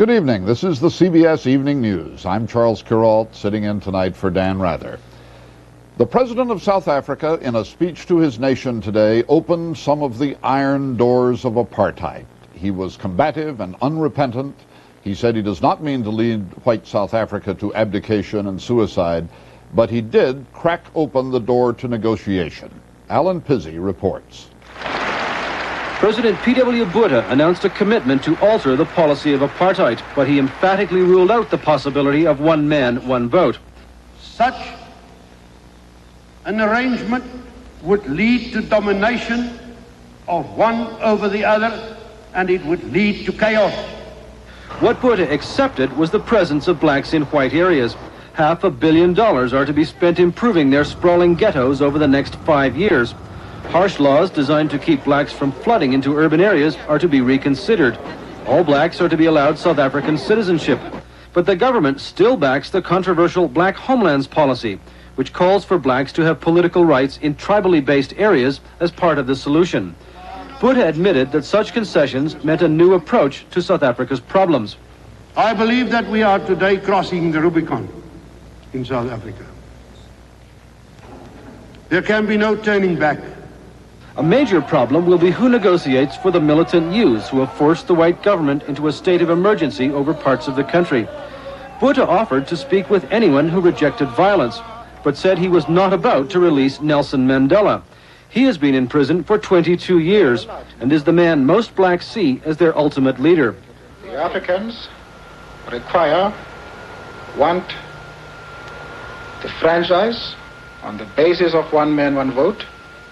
Good evening. This is the CBS Evening News. I'm Charles Kuralt, sitting in tonight for Dan Rather. The President of South Africa, in a speech to his nation today, opened some of the iron doors of apartheid. He was combative and unrepentant. He said he does not mean to lead white South Africa to abdication and suicide, but he did crack open the door to negotiation. Alan Pizzi reports. President P.W. Botha announced a commitment to alter the policy of apartheid, but he emphatically ruled out the possibility of one man, one vote. Such an arrangement would lead to domination of one over the other, and it would lead to chaos. What Botha accepted was the presence of blacks in white areas. $500 million are to be spent improving their sprawling ghettos over the next 5 years. Harsh laws designed to keep blacks from flooding into urban areas are to be reconsidered. All blacks are to be allowed South African citizenship. But the government still backs the controversial Black Homelands policy, which calls for blacks to have political rights in tribally based areas as part of the solution. Botha admitted that such concessions meant a new approach to South Africa's problems. I believe that we are today crossing the Rubicon in South Africa. There can be no turning back. A major problem will be who negotiates for the militant youths who have forced the white government into a state of emergency over parts of the country. Botha offered to speak with anyone who rejected violence, but said he was not about to release Nelson Mandela. He has been in prison for 22 years and is the man most blacks see as their ultimate leader. The Africans want the franchise on the basis of one man, one vote.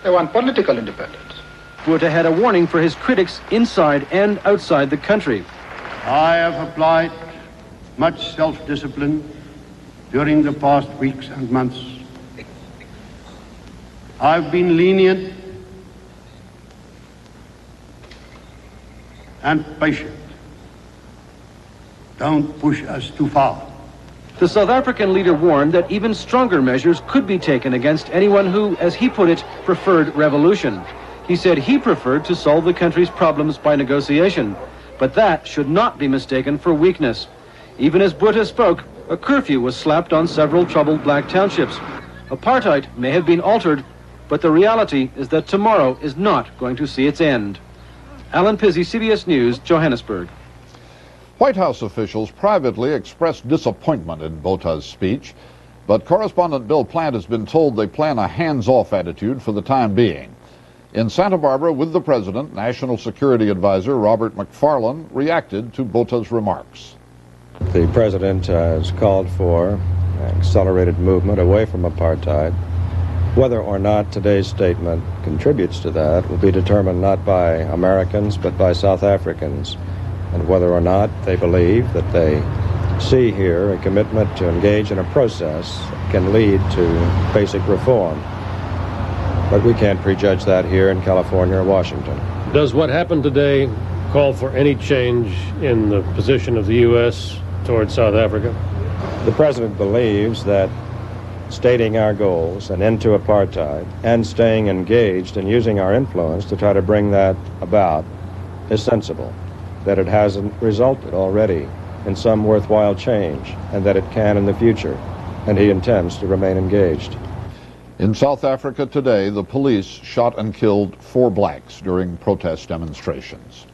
They want political independence. Botha had a warning for his critics inside and outside the country. I have applied much self-discipline during the past weeks and months. I've been lenient and patient. Don't push us too far. The South African leader warned that even stronger measures could be taken against anyone who, as he put it, preferred revolution. He said he preferred to solve the country's problems by negotiation, but that should not be mistaken for weakness. Even as Botha spoke, a curfew was slapped on several troubled black townships. Apartheid may have been altered, but the reality is that tomorrow is not going to see its end. Alan Pizzi, CBS News, Johannesburg. White House officials privately expressed disappointment in Botha's speech, but correspondent Bill Plant has been told they plan a hands-off attitude for the time being. In Santa Barbara with the president, National Security Advisor Robert McFarlane reacted to Botha's remarks. The president has called for an accelerated movement away from apartheid. Whether or not today's statement contributes to that will be determined not by Americans but by South Africans, and whether or not they believe that they see here a commitment to engage in a process that can lead to basic reform. But we can't prejudge that here in California or Washington. Does what happened today call for any change in the position of the U.S. towards South Africa? The president believes that stating our goals, an end to apartheid, and staying engaged and using our influence to try to bring that about is sensible, that it hasn't resulted already in some worthwhile change, and that it can in the future, and he intends to remain engaged. In South Africa today, the police shot and killed 4 blacks during protest demonstrations.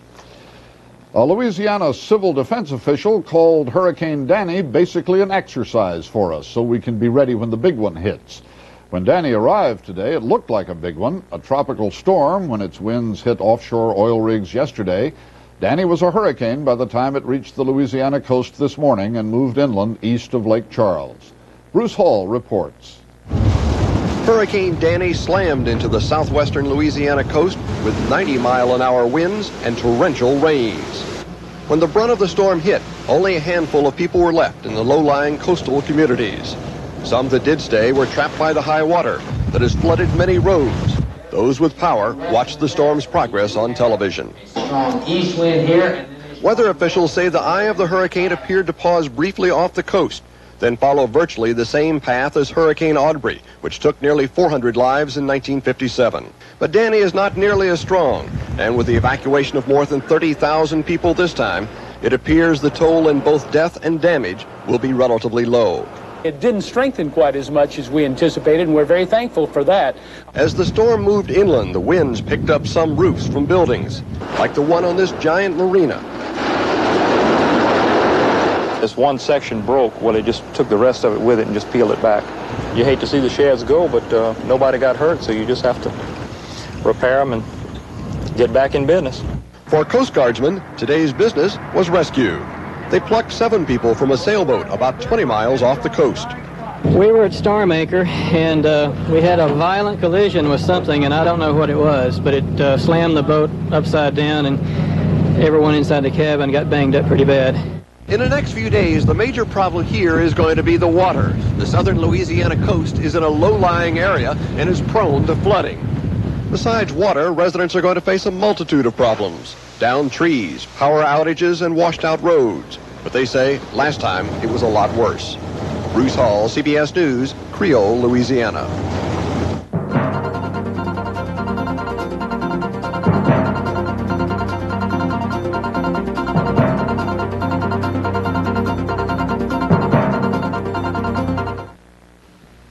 A Louisiana civil defense official called Hurricane Danny basically an exercise for us so we can be ready when the big one hits. When Danny arrived today, it looked like a big one, a tropical storm when its winds hit offshore oil rigs yesterday. Danny was a hurricane by the time it reached the Louisiana coast this morning and moved inland east of Lake Charles. Bruce Hall reports. Hurricane Danny slammed into the southwestern Louisiana coast with 90-mile-an-hour winds and torrential rains. When the brunt of the storm hit, only a handful of people were left in the low-lying coastal communities. Some that did stay were trapped by the high water that has flooded many roads. Those with power watched the storm's progress on television. Strong east wind here. Weather officials say the eye of the hurricane appeared to pause briefly off the coast, then follow virtually the same path as Hurricane Aubrey, which took nearly 400 lives in 1957. But Danny is not nearly as strong, and with the evacuation of more than 30,000 people this time, it appears the toll in both death and damage will be relatively low. It didn't strengthen quite as much as we anticipated, and we're very thankful for that. As the storm moved inland, the winds picked up some roofs from buildings, like the one on this giant marina. This one section broke, well, it just took the rest of it with it and just peeled it back. You hate to see the sheds go, but nobody got hurt, so you just have to repair them and get back in business. For Coast Guardsmen, today's business was rescue. They plucked 7 people from a sailboat about 20 miles off the coast. We were at Storm Anchor, and we had a violent collision with something, and I don't know what it was, but it slammed the boat upside down, and everyone inside the cabin got banged up pretty bad. In the next few days, the major problem here is going to be the water. The southern Louisiana coast is in a low-lying area and is prone to flooding. Besides water, residents are going to face a multitude of problems. Downed trees, power outages, and washed-out roads. But they say last time it was a lot worse. Bruce Hall, CBS News, Creole, Louisiana.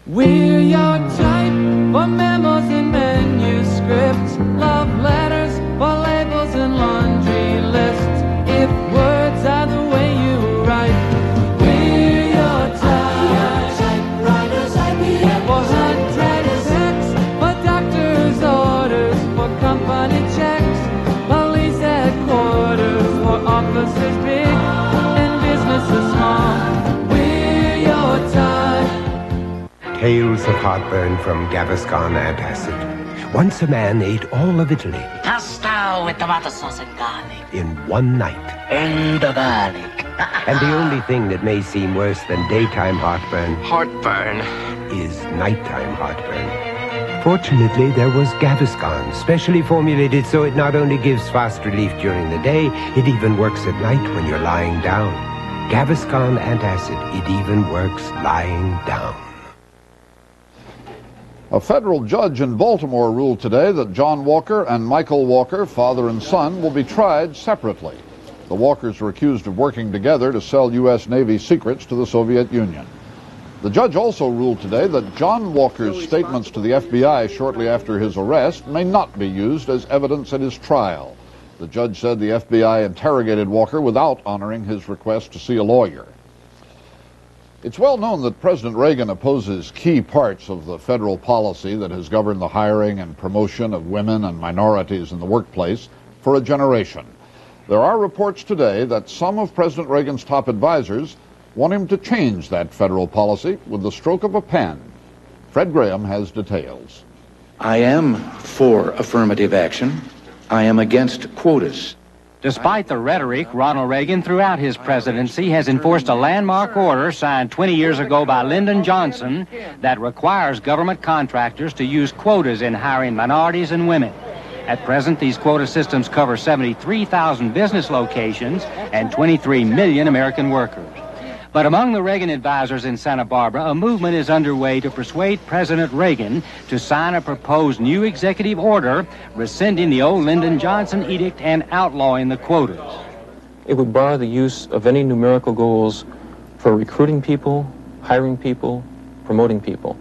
We're your type for memos and manuscripts, love letters for labels and laundry lists. If words are the way you write, we're your type. Typewriters, IBM, for hundreds checks, for doctor's orders, for company checks, police headquarters, for officers big and businesses small. We're your type. Tales of heartburn from Gaviscon antacid. Once a man ate all of Italy. Pasta with tomato sauce and garlic. In one night. And the garlic. And the only thing that may seem worse than daytime heartburn is nighttime heartburn. Fortunately, there was Gaviscon, specially formulated so it not only gives fast relief during the day, it even works at night when you're lying down. Gaviscon antacid, it even works lying down. A federal judge in Baltimore ruled today that John Walker and Michael Walker, father and son, will be tried separately. The Walkers were accused of working together to sell U.S. Navy secrets to the Soviet Union. The judge also ruled today that John Walker's statements to the FBI shortly after his arrest may not be used as evidence at his trial. The judge said the FBI interrogated Walker without honoring his request to see a lawyer. It's well known that President Reagan opposes key parts of the federal policy that has governed the hiring and promotion of women and minorities in the workplace for a generation. There are reports today that some of President Reagan's top advisors want him to change that federal policy with the stroke of a pen. Fred Graham has details. I am for affirmative action. I am against quotas. Despite the rhetoric, Ronald Reagan, throughout his presidency, has enforced a landmark order signed 20 years ago by Lyndon Johnson that requires government contractors to use quotas in hiring minorities and women. At present, these quota systems cover 73,000 business locations and 23 million American workers. But among the Reagan advisors in Santa Barbara, a movement is underway to persuade President Reagan to sign a proposed new executive order rescinding the old Lyndon Johnson edict and outlawing the quotas. It would bar the use of any numerical goals for recruiting people, hiring people, promoting people.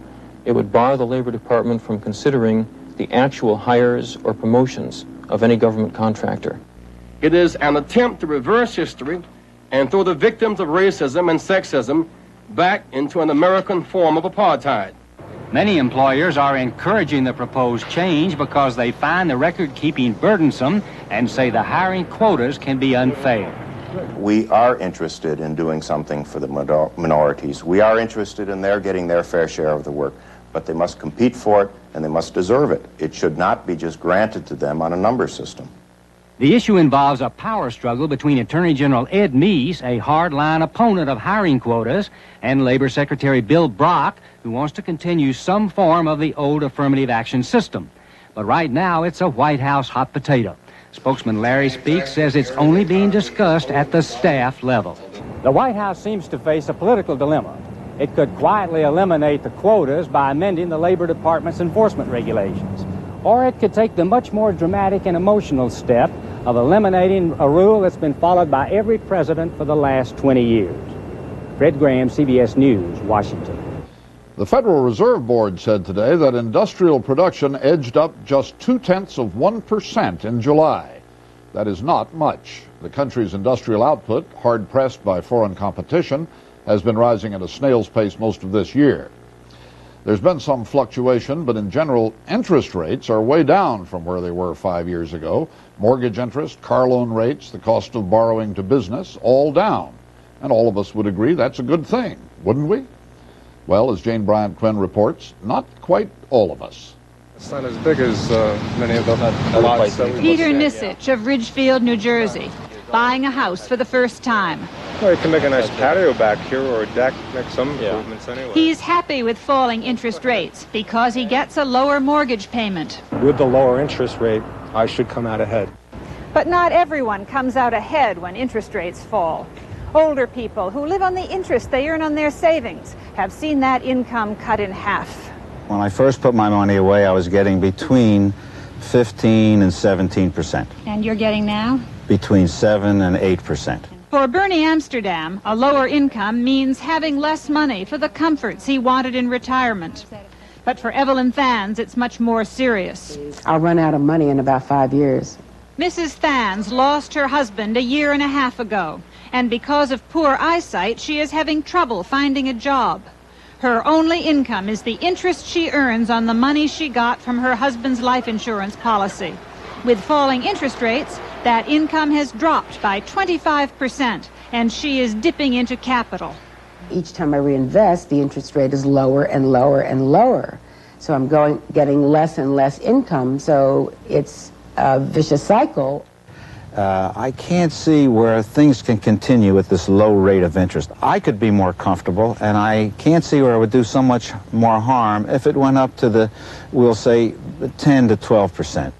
It would bar the Labor Department from considering the actual hires or promotions of any government contractor. It is an attempt to reverse history and throw the victims of racism and sexism back into an American form of apartheid. Many employers are encouraging the proposed change because they find the record-keeping burdensome and say the hiring quotas can be unfair. We are interested in doing something for the minorities. We are interested in their getting their fair share of the work, but they must compete for it and they must deserve it. It should not be just granted to them on a number system. The issue involves a power struggle between Attorney General Ed Meese, a hardline opponent of hiring quotas, and Labor Secretary Bill Brock, who wants to continue some form of the old affirmative action system. But right now, it's a White House hot potato. Spokesman Larry Speake says it's only being discussed at the staff level. The White House seems to face a political dilemma. It could quietly eliminate the quotas by amending the Labor Department's enforcement regulations. Or it could take the much more dramatic and emotional step of eliminating a rule that's been followed by every president for the last 20 years. Fred Graham, CBS News, Washington. The Federal Reserve Board said today that industrial production edged up just 0.2% in July. That is not much. The country's industrial output, hard pressed by foreign competition, has been rising at a snail's pace most of this year. There's been some fluctuation, but in general, interest rates are way down from where they were 5 years ago. Mortgage interest, car loan rates, the cost of borrowing to business, all down. And all of us would agree that's a good thing, wouldn't we? Well, as Jane Bryant Quinn reports, not quite all of us. It's not as big as many of the lots. Peter Nisich of Ridgefield, New Jersey, buying a house for the first time. Well, you can make a nice patio back here or a deck, make some improvements anyway. He's happy with falling interest rates because he gets a lower mortgage payment. With the lower interest rate, I should come out ahead. But not everyone comes out ahead when interest rates fall. Older people who live on the interest they earn on their savings have seen that income cut in half. When I first put my money away, I was getting between 15 and 17%. And you're getting now? Between 7 and 8%. For Bernie Amsterdam, a lower income means having less money for the comforts he wanted in retirement. But for Evelyn Thans, it's much more serious. I'll run out of money in about 5 years. Mrs. Thans lost her husband a year and a half ago, and because of poor eyesight, she is having trouble finding a job. Her only income is the interest she earns on the money she got from her husband's life insurance policy. With falling interest rates, that income has dropped by 25%, and she is dipping into capital. Each time I reinvest, the interest rate is lower and lower and lower. So I'm getting less and less income, so it's a vicious cycle. I can't see where things can continue at this low rate of interest. I could be more comfortable, and I can't see where it would do so much more harm if it went up to the, we'll say, 10 to 12%.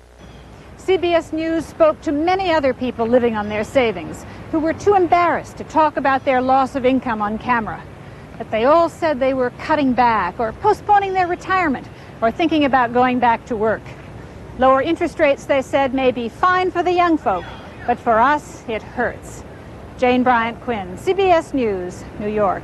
CBS News spoke to many other people living on their savings who were too embarrassed to talk about their loss of income on camera. But they all said they were cutting back or postponing their retirement or thinking about going back to work. Lower interest rates, they said, may be fine for the young folk, but for us, it hurts. Jane Bryant Quinn, CBS News, New York.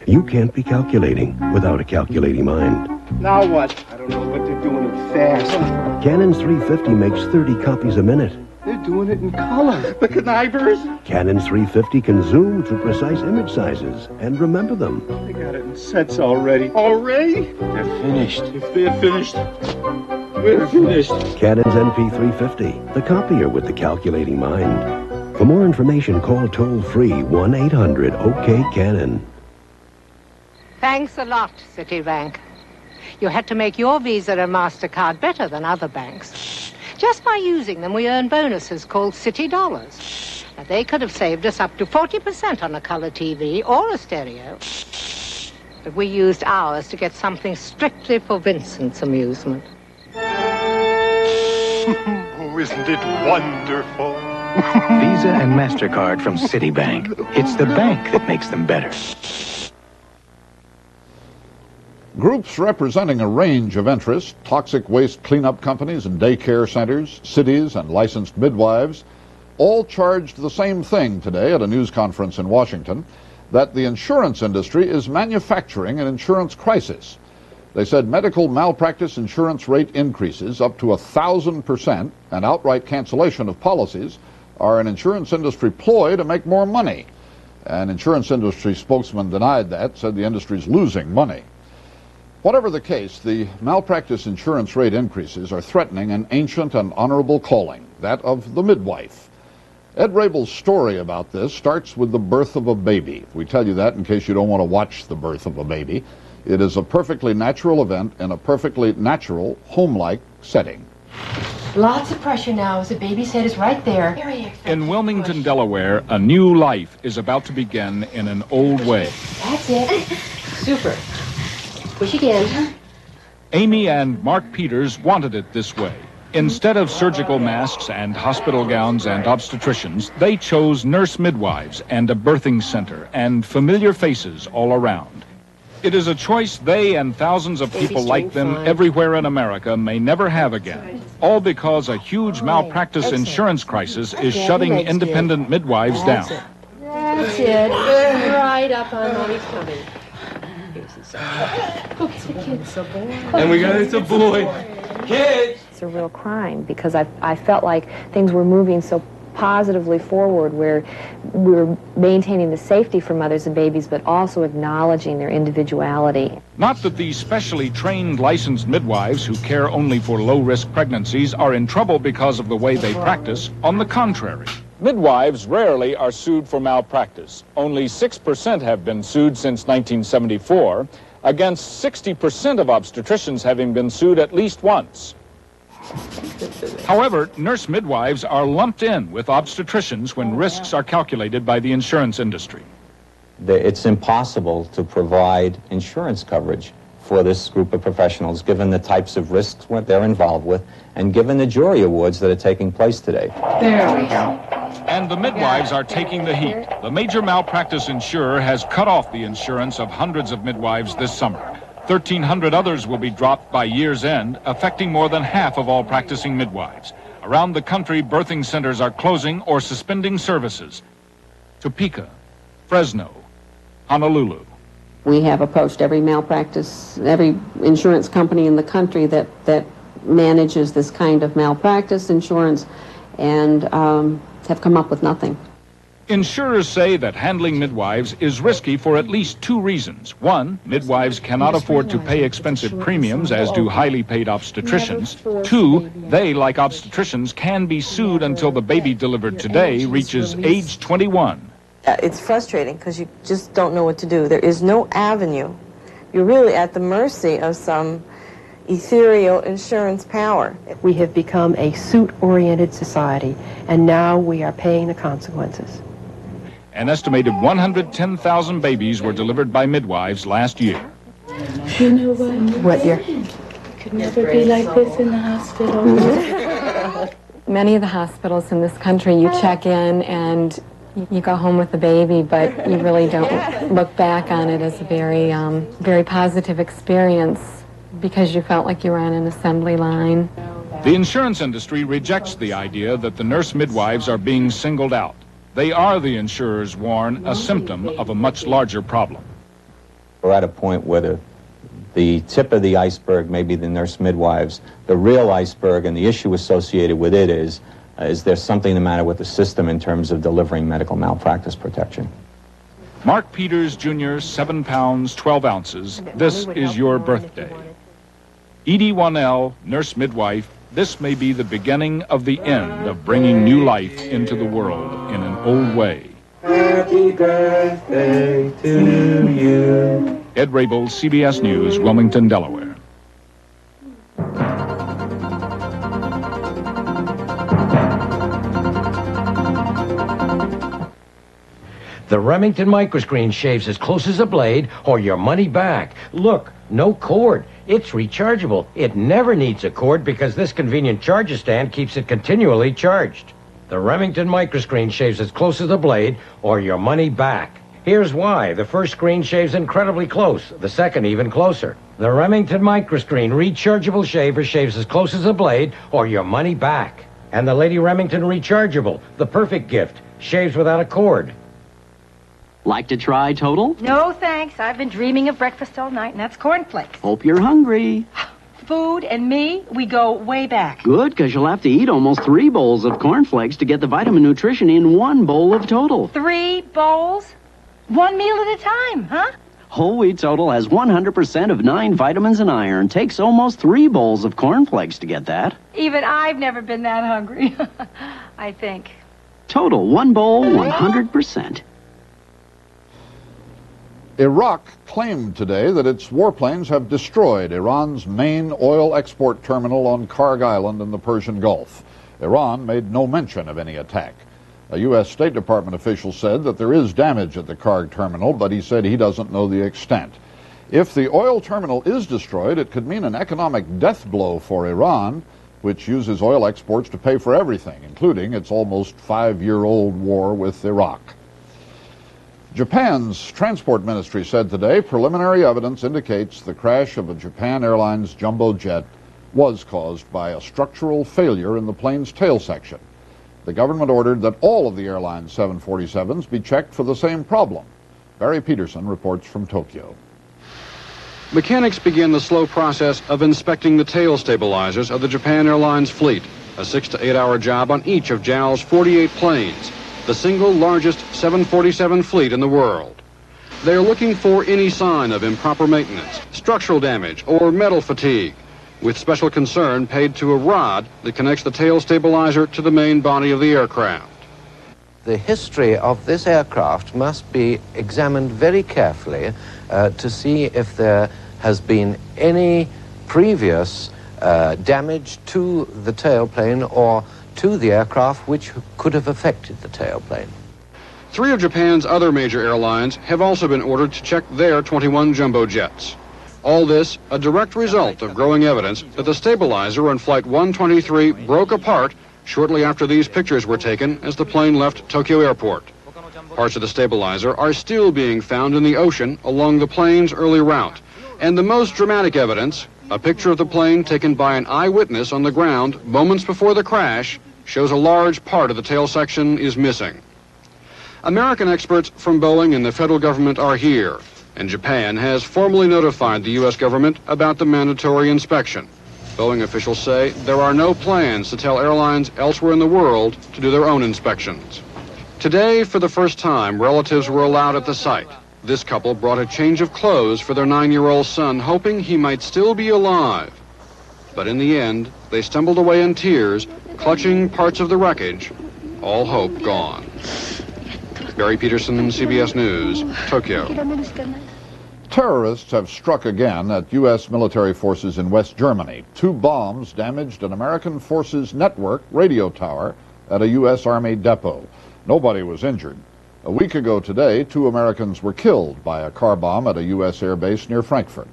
You can't be calculating without a calculating mind. Now what? I don't know, but they're doing it fast. Canon's 350 makes 30 copies a minute. They're doing it in color. The connivers. Canon's 350 can zoom to precise image sizes and remember them. They got it in sets already. Already? They're finished. If they're finished, we're finished. Canon's NP350, the copier with the calculating mind. For more information, call toll-free 1-800-OK-CANON. Thanks a lot, Citibank. You had to make your Visa and MasterCard better than other banks. Just by using them, we earn bonuses called Citi Dollars. Now, they could have saved us up to 40% on a color TV or a stereo. But we used ours to get something strictly for Vincent's amusement. Oh, isn't it wonderful? Visa and MasterCard from Citibank. It's the bank that makes them better. Groups representing a range of interests, toxic waste cleanup companies and daycare centers, cities and licensed midwives, all charged the same thing today at a news conference in Washington, that the insurance industry is manufacturing an insurance crisis. They said medical malpractice insurance rate increases up to 1,000% and outright cancellation of policies are an insurance industry ploy to make more money. An insurance industry spokesman denied that, said the industry is losing money. Whatever the case, the malpractice insurance rate increases are threatening an ancient and honorable calling, that of the midwife. Ed Rabel's story about this starts with the birth of a baby. We tell you that in case you don't want to watch the birth of a baby. It is a perfectly natural event in a perfectly natural, home-like setting. Lots of pressure now as the baby's head is right there. In Wilmington, Delaware, a new life is about to begin in an old way. That's it. Super. Push again. Amy and Mark Peters wanted it this way. Instead of surgical masks and hospital gowns and obstetricians, they chose nurse midwives and a birthing center and familiar faces all around. It is a choice they and thousands of people like them everywhere in America may never have again, all because a huge malpractice insurance crisis is shutting independent midwives down. That's it. Right up on Mommy's tummy. And we got it's a boy. Kids! It's a real crime because I felt like things were moving so positively forward where we were maintaining the safety for mothers and babies but also acknowledging their individuality. Not that these specially trained licensed midwives who care only for low-risk pregnancies are in trouble because of the way they practice. On the contrary. Midwives rarely are sued for malpractice. Only 6% have been sued since 1974, against 60% of obstetricians having been sued at least once. However, nurse midwives are lumped in with obstetricians when risks are calculated by the insurance industry. It's impossible to provide insurance coverage for this group of professionals, given the types of risks they're involved with, and given the jury awards that are taking place today. There we go. And the midwives are taking the heat. The major malpractice insurer has cut off the insurance of hundreds of midwives this summer. 1,300 others will be dropped by year's end, affecting more than half of all practicing midwives. Around the country, birthing centers are closing or suspending services. Topeka, Fresno, Honolulu. We have approached every malpractice, every insurance company in the country that manages this kind of malpractice insurance, and have come up with nothing. Insurers say that handling midwives is risky for at least two reasons. One, midwives cannot afford to pay expensive premiums, as do highly paid obstetricians. Two, they, like obstetricians, can be sued until the baby delivered today reaches age 21. It's frustrating because you just don't know what to do. There is no avenue. You're really at the mercy of some ethereal insurance power. We have become a suit-oriented society, and now we are paying the consequences. An estimated 110,000 babies were delivered by midwives last year. You know what? What, dear? Could never be like this in the hospital. Many of the hospitals in this country, you check in and you go home with the baby, but you really don't look back on it as a very, very positive experience because you felt like you were on an assembly line. The insurance industry rejects the idea that the nurse midwives are being singled out. They are, the insurers warn, a symptom of a much larger problem. We're at a point where the tip of the iceberg may be the nurse midwives. The real iceberg and the issue associated with it is there something the matter with the system in terms of delivering medical malpractice protection? Mark Peters, Jr., 7 pounds, 12 ounces. This is your birthday. Edie Wanell, nurse midwife. This may be the beginning of the end of bringing new life into the world in an old way. Happy birthday to you. Ed Rabel, CBS News, Wilmington, Delaware. The Remington microscreen shaves as close as a blade or your money back. Look, no cord. It's rechargeable. It never needs a cord because this convenient charger stand keeps it continually charged. The Remington microscreen shaves as close as a blade or your money back. Here's why. The first screen shaves incredibly close, the second even closer. The Remington microscreen rechargeable shaver shaves as close as a blade or your money back. And the Lady Remington rechargeable, the perfect gift, shaves without a cord. Like to try Total? No, thanks. I've been dreaming of breakfast all night, and that's cornflakes. Hope you're hungry. Food and me, we go way back. Good, because you'll have to eat almost 3 bowls of cornflakes to get the vitamin nutrition in 1 bowl of Total. 3 bowls? 1 meal at a time, huh? Whole wheat Total has 100% of 9 vitamins and iron. Takes almost 3 bowls of cornflakes to get that. Even I've never been that hungry, I think. Total, 1 bowl, 100%. Iraq claimed today that its warplanes have destroyed Iran's main oil export terminal on Karg Island in the Persian Gulf. Iran made no mention of any attack. A U.S. State Department official said that there is damage at the Karg terminal, but he said he doesn't know the extent. If the oil terminal is destroyed, it could mean an economic death blow for Iran, which which uses oil exports to pay for everything, including its almost 5-year-old war with Iraq. Japan's transport ministry said today preliminary evidence indicates the crash of a Japan Airlines jumbo jet was caused by a structural failure in the plane's tail section. The government ordered that all of the airline's 747s be checked for the same problem. Barry Peterson reports from Tokyo. Mechanics began the slow process of inspecting the tail stabilizers of the Japan Airlines fleet, a 6 to 8 hour job on each of JAL's 48 planes, the single largest 747 fleet in the world. They are looking for any sign of improper maintenance, structural damage, or metal fatigue, with special concern paid to a rod that connects the tail stabilizer to the main body of the aircraft. The history of this aircraft must be examined very carefully to see if there has been any previous damage to the tailplane or to the aircraft which could have affected the tailplane. 3 of Japan's other major airlines have also been ordered to check their 21 jumbo jets. All this a direct result of growing evidence that the stabilizer on Flight 123 broke apart shortly after these pictures were taken as the plane left Tokyo Airport. Parts of the stabilizer are still being found in the ocean along the plane's early route. And the most dramatic evidence, a picture of the plane taken by an eyewitness on the ground moments before the crash, shows a large part of the tail section is missing. American experts from Boeing and the federal government are here, and Japan has formally notified the U.S. government about the mandatory inspection. Boeing officials say there are no plans to tell airlines elsewhere in the world to do their own inspections. Today, for the first time, relatives were allowed at the site. This couple brought a change of clothes for their 9-year-old son, hoping he might still be alive. But in the end, they stumbled away in tears, clutching parts of the wreckage, all hope gone. Barry Peterson, CBS News, Tokyo. Terrorists have struck again at U.S. military forces in West Germany. 2 bombs damaged an American Forces Network radio tower at a U.S. Army depot. Nobody was injured. A week ago today, 2 Americans were killed by a car bomb at a U.S. air base near Frankfurt.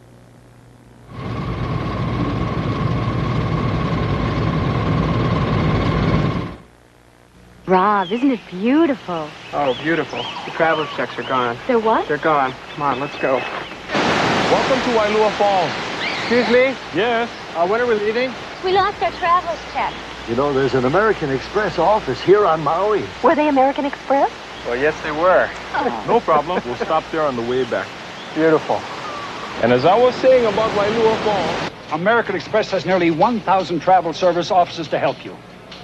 Rob, isn't it beautiful? Oh, beautiful. The traveler's checks are gone. They're what? They're gone. Come on, let's go. Welcome to Wailua Falls. Excuse me? Yes? When are we leaving? We lost our traveler's check. You know, there's an American Express office here on Maui. Were they American Express? Well, yes, they were. Oh. No problem. We'll stop there on the way back. Beautiful. And as I was saying about Wailua Falls, American Express has nearly 1,000 travel service offices to help you.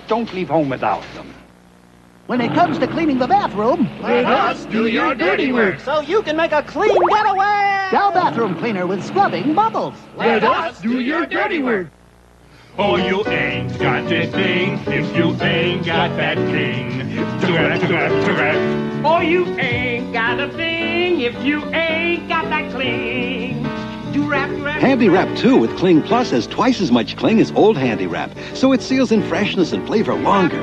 Don't leave home without them. When it comes to cleaning the bathroom, let us do your dirty work so you can make a clean getaway. Dow bathroom cleaner with scrubbing bubbles. Let us do your dirty work. Oh, you ain't got this thing if you ain't got that thing. Oh, you ain't got a thing if you ain't got that cling. Handy Wrap 2 with Cling Plus has twice as much cling as old Handy Wrap, so it seals in freshness and flavor longer.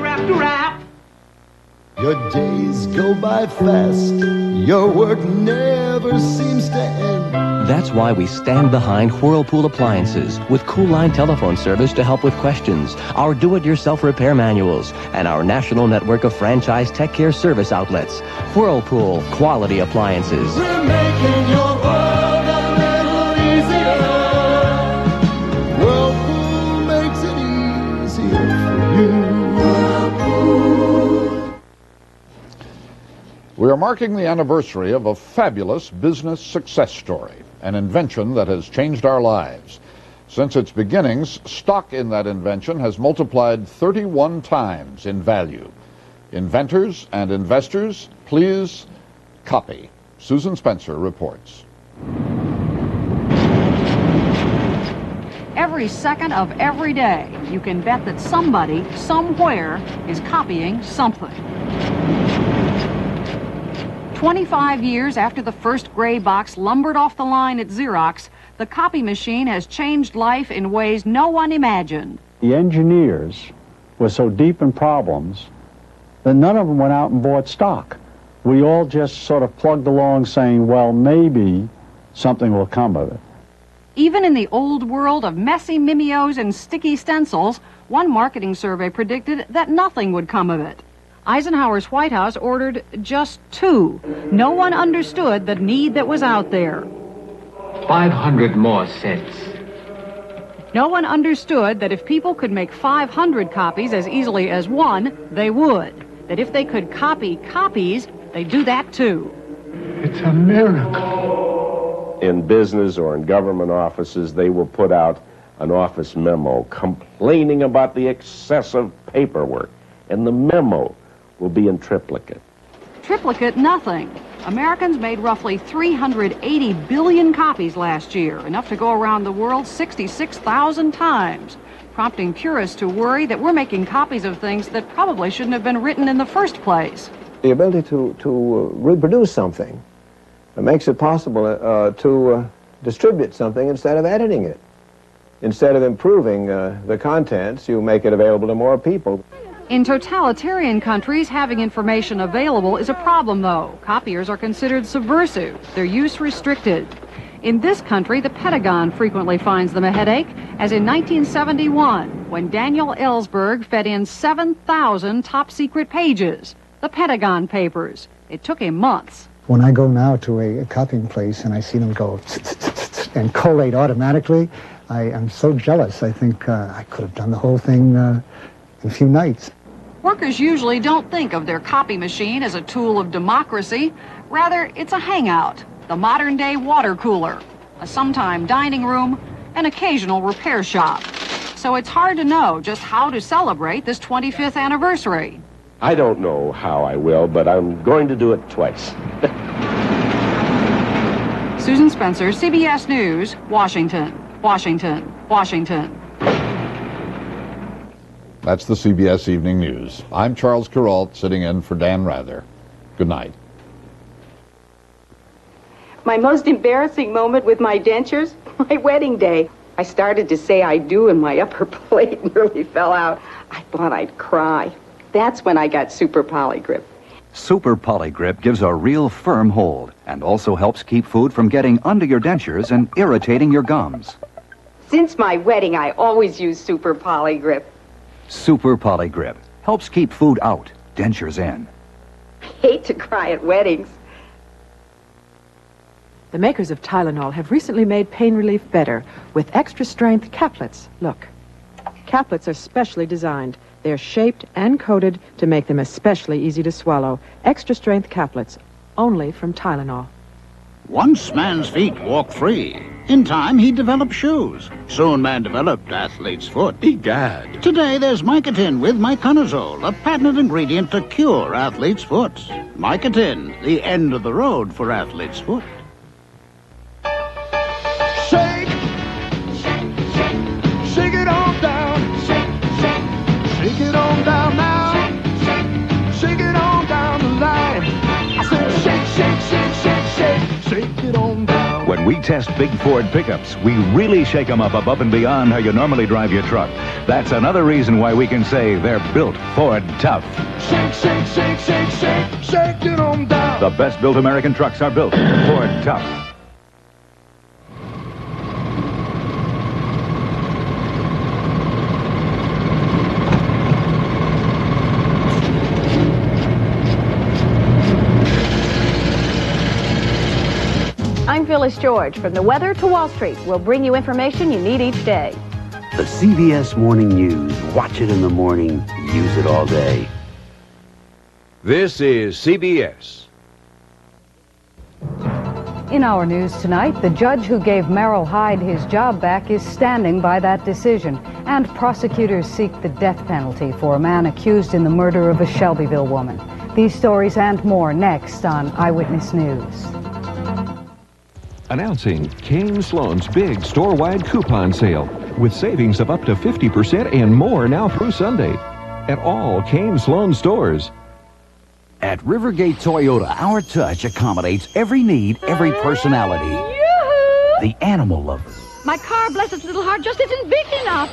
Your days go by fast. Your work never seems to end. That's why we stand behind Whirlpool Appliances with Cool Line telephone service to help with questions, our do-it-yourself repair manuals, and our national network of franchise tech care service outlets. Whirlpool Quality Appliances. We're making your world a little easier. Whirlpool makes it easier for you. We are marking the anniversary of a fabulous business success story, an invention that has changed our lives. Since its beginnings, stock in that invention has multiplied 31 times in value. Inventors and investors, please copy. Susan Spencer reports. Every second of every day, you can bet that somebody, somewhere, is copying something. 25 years after the first gray box lumbered off the line at Xerox, the copy machine has changed life in ways no one imagined. The engineers were so deep in problems that none of them went out and bought stock. We all just sort of plugged along saying, well, maybe something will come of it. Even in the old world of messy mimeos and sticky stencils, one marketing survey predicted that nothing would come of it. Eisenhower's White House ordered just 2. No one understood the need that was out there. 500 more sets. No one understood that if people could make 500 copies as easily as one, they would. That if they could copy copies, they'd do that too. It's a miracle. In business or in government offices, they will put out an office memo complaining about the excessive paperwork, and the memo will be in triplicate. Triplicate nothing. Americans made roughly 380 billion copies last year, enough to go around the world 66,000 times, prompting purists to worry that we're making copies of things that probably shouldn't have been written in the first place. The ability to reproduce something makes it possible to distribute something instead of editing it. Instead of improving the contents, you make it available to more people. In totalitarian countries, having information available is a problem, though. Copiers are considered subversive, their use restricted. In this country, the Pentagon frequently finds them a headache, as in 1971, when Daniel Ellsberg fed in 7,000 top-secret pages, the Pentagon Papers. It took him months. When I go now to a copying place and I see them go and collate automatically, I am so jealous. I think I could have done the whole thing in a few nights. Workers usually don't think of their copy machine as a tool of democracy. Rather, it's a hangout, the modern-day water cooler, a sometime dining room, an occasional repair shop. So it's hard to know just how to celebrate this 25th anniversary. I don't know how I will, but I'm going to do it twice. Susan Spencer, CBS News, Washington, Washington, Washington. That's the CBS Evening News. I'm Charles Kuralt, sitting in for Dan Rather. Good night. My most embarrassing moment with my dentures, my wedding day. I started to say I do and my upper plate nearly fell out. I thought I'd cry. That's when I got Super Polygrip. Super Polygrip gives a real firm hold and also helps keep food from getting under your dentures and irritating your gums. Since my wedding, I always use Super Polygrip. Super Polygrip helps keep food out, dentures in. I hate to cry at weddings. The makers of Tylenol have recently made pain relief better with extra-strength caplets. Look, caplets are specially designed. They're shaped and coated to make them especially easy to swallow. Extra-strength caplets, only from Tylenol. Once man's feet walked free. In time, he developed shoes. Soon man developed athlete's foot. Egad. Today, there's Mycotin with Myconazole, a patented ingredient to cure athlete's foot. Mycotin, the end of the road for athlete's foot. Shake, shake, shake, shake it on down. Shake, shake, shake it on down now. Shake, shake it on down the line. I said shake, shake, shake, shake, shake, shake it on down. When we test big Ford pickups, we really shake them up above and beyond how you normally drive your truck. That's another reason why we can say they're built Ford tough. Shake, shake, shake, shake, shake, shake it on down. The best built American trucks are built Ford tough. I'm Phyllis George. From the weather to Wall Street, we'll bring you information you need each day. The CBS Morning News. Watch it in the morning. Use it all day. This is CBS. In our news tonight, the judge who gave Merrill Hyde his job back is standing by that decision, and prosecutors seek the death penalty for a man accused in the murder of a Shelbyville woman. These stories and more next on Eyewitness News. Announcing Kane Sloan's big store-wide coupon sale with savings of up to 50% and more now through Sunday at all Kane Sloan stores. At Rivergate Toyota, our touch accommodates every need, every personality. Yoo-hoo! The animal lover. My car, bless its little heart, just isn't big enough.